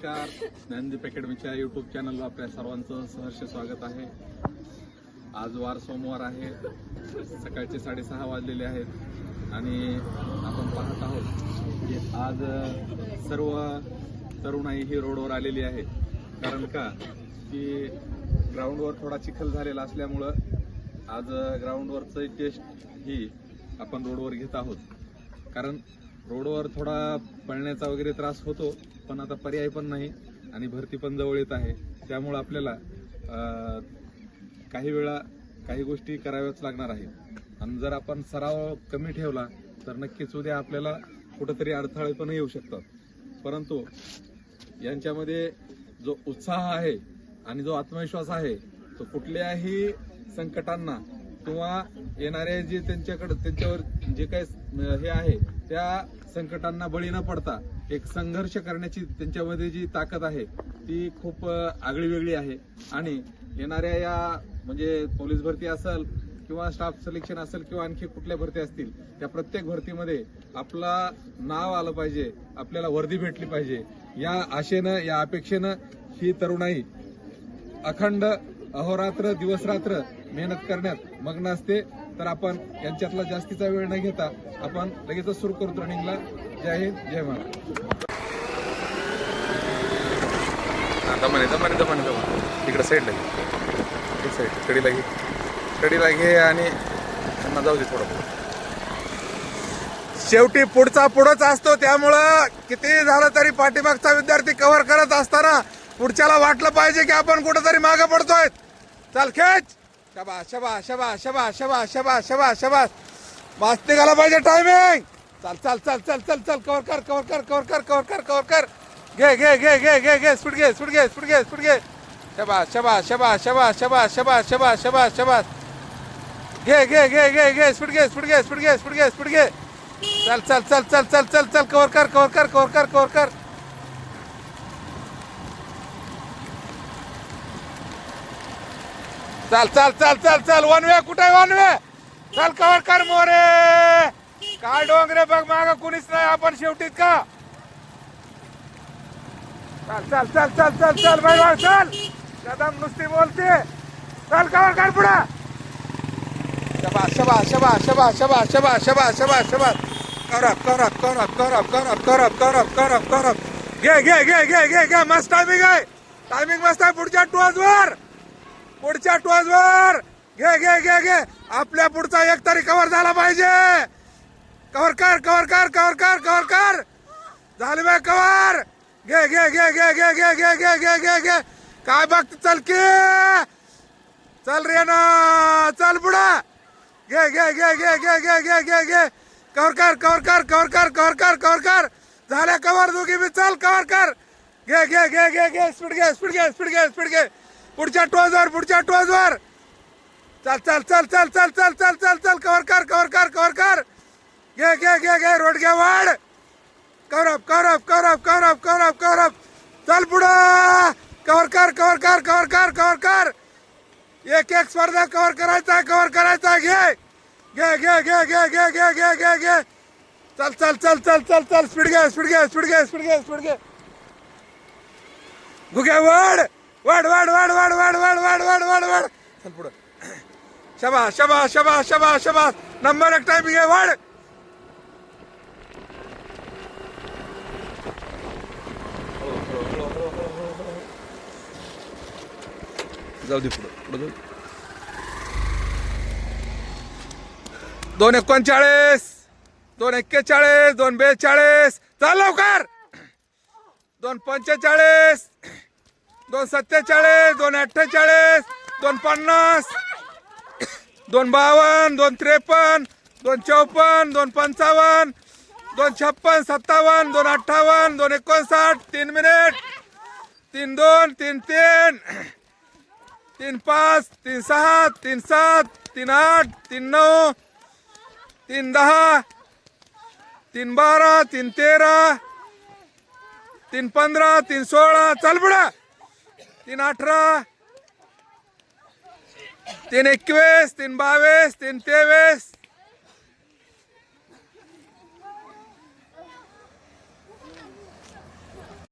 नमस्कार. ज्ञानदीप अकॅडमीच्या यूट्यूब चॅनलला आपल्या सर्वांचं सहर्ष स्वागत आहे. आज वार सोमवार आहे. सकाळचे 6:30 वाजलेले आहेत आणि आपण पाहत आहोत की आज सर्व तरुणाई ही रोडवर आलेली आहे. कारण का की ग्राउंडवर थोडा चिखल झालेला असल्यामुळं आज ग्राउंडवरचं टेस्ट ही आपण रोडवर घेत आहोत. कारण रोडवर थोडा पळण्याचा वगैरे त्रास होतो, पण आता पर्याय पण नाही आणि भरती पण जवळ येत आहे. त्यामुळे आपल्याला काही वेळा काही गोष्टी कराव्याच लागणार आहेत. आणि जर आपण सराव कमी ठेवला तर नक्कीच उद्या आपल्याला कुठेतरी अडथळे पण येऊ शकतात. परंतु यांच्यामध्ये जो उत्साह आहे आणि जो आत्मविश्वास आहे तो कुठल्याही संकटांना किंवा येणारे जे त्यांच्यावर जे काही हे आहे त्या संकटांना बळी न पडता एक संघर्ष करण्याची त्यांच्यामध्ये जी ताकद आहे ती खूप आगळी वेगळी आहे. आणि येणाऱ्या या म्हणजे पोलीस भरती असेल किंवा स्टाफ सिलेक्शन असेल किंवा आणखी कुठल्या भरती असतील, त्या प्रत्येक भरतीमध्ये आपला नाव आलं पाहिजे, आपल्याला वर्दी भेटली पाहिजे, या आशेनं या अपेक्षेनं ही तरुणाई अखंड अहोरात्र दिवसरात्र मेहनत करण्यात मग्न असते. तर आपण यांच्यातला जास्तीचा वेळ न घेता आपण लगेचच सुरू करू रनिंगला. जय हिंद, जय महाराष्ट्र. तिकडे साईडला कडीला घे आणि त्यांना जाऊ दे थोडं. शेवटी पुढचा पुढंच असतो, त्यामुळं किती झालं तरी पाठीमागचा विद्यार्थी कव्हर करत असताना पुढच्याला वाटलं पाहिजे की आपण कुठेतरी मागे पडतोय. चल खेच, शबास शबास शबास शबास शबास शबास शबास शबास. मस्त निघाला पाहिजे टायमिंग. चल चल चल चल चल चल कव्हर कर कव्हर कर कव्हर कर कव्हर कर कव्हर कर. घे घे घे घे घे घे स्पीड घे स्पीड घे स्पीड घे स्पीड घे. शबास शबास शबास शबास शबास शबास शबास शबास शबास. घे घे घे घे घे स्पीड घे स्पीड घे स्पीड घे स्पीड घे स्पीड घे. चल चल चल चल चल चल चल कव्हर कर कव्हर कर कव्हर कर कव्हर कर. चल चल चल चल चल. वन वे कुठे वन वे. चल कव्हर कर मोरे. काय डोंगरे बघ माग कुणीच नाही, आपण शेवटीत का. चल चल चल चल चल चल भाई चल. कदम नुसती बोलते. चल कव्हर कर पुढे. शबास शबास शबास शबास शबास शबास शबास शबास शबास. Cover up cover up cover up cover up cover up cover up cover up cover up cover up. घे घे घे घे घे घे. मस्त टायमिंग आहे, टायमिंग मस्त आहे. पुढच्या टोजवर पुढच्या टोजवर घे घे घे घे. आपल्या पुढचा एक तरी कव्हर झाला पाहिजे. कव्हर कर कव्हर कर कव्हर कर कव्हर कर. झाले बाय कव्हर. घे घे घे घे घे घे घे घे घे घे घे. काय बघ चल की. चल रे ना चल पुढे. घे घे घे घे घे घे घे घे घे. कव्हर कर कव्हर कर कव्हर कर कव्हर कर कव्हर कर. झाल्या कव्हर दोघी बी. चल कव्हर कर. घे घे घे घे घे स्पीड घे स्पीड घे स्पीड घे स्पीड घे. पुढच्या टोजवर पुढच्या टोजवर. चल चल चल चल चल चल चल चल चल कव्हर कर कव्हर कर कव्हर कर. घे घे घे घे रोड घे वाढ. Cover up cover up cover up cover up cover up cover up. चल पुढं. कव्हर कर कव्हर कर कव्हर कर कव्हर कर. एक एक स्पर्धा कव्हर करायचा कव्हर करायचा. घे घे घे घे घे घे घे घे घे घे. चल चल चल चल चल चल स्पीड घे स्पीड घे स्पीड घे स्पीड घे स्पीड घे. घुगे वाढ वाढ वाढ वाढ वाढ वाढ वाढ वाढ वाढ वाढ वाढ. चल पुढं. शबास शबास शबास शबास शबास. नंबर एक टायमिंग आहे. वाढ. जाऊ दे पुढं पुढं. 2:39 2:41 2:42. चल लवकर. 2:45 2:47 2:48 2:50 2:52 2:53 2:54 2:55 2:56 57 2:58 2:59 3 मिनिट. 3:2 3:3 3:5 3:6 3:7 3:8 3:9 3:10 3:12 3:13 3:15 3:16. चल पुढे. 3:18 3:21 3:22 3:23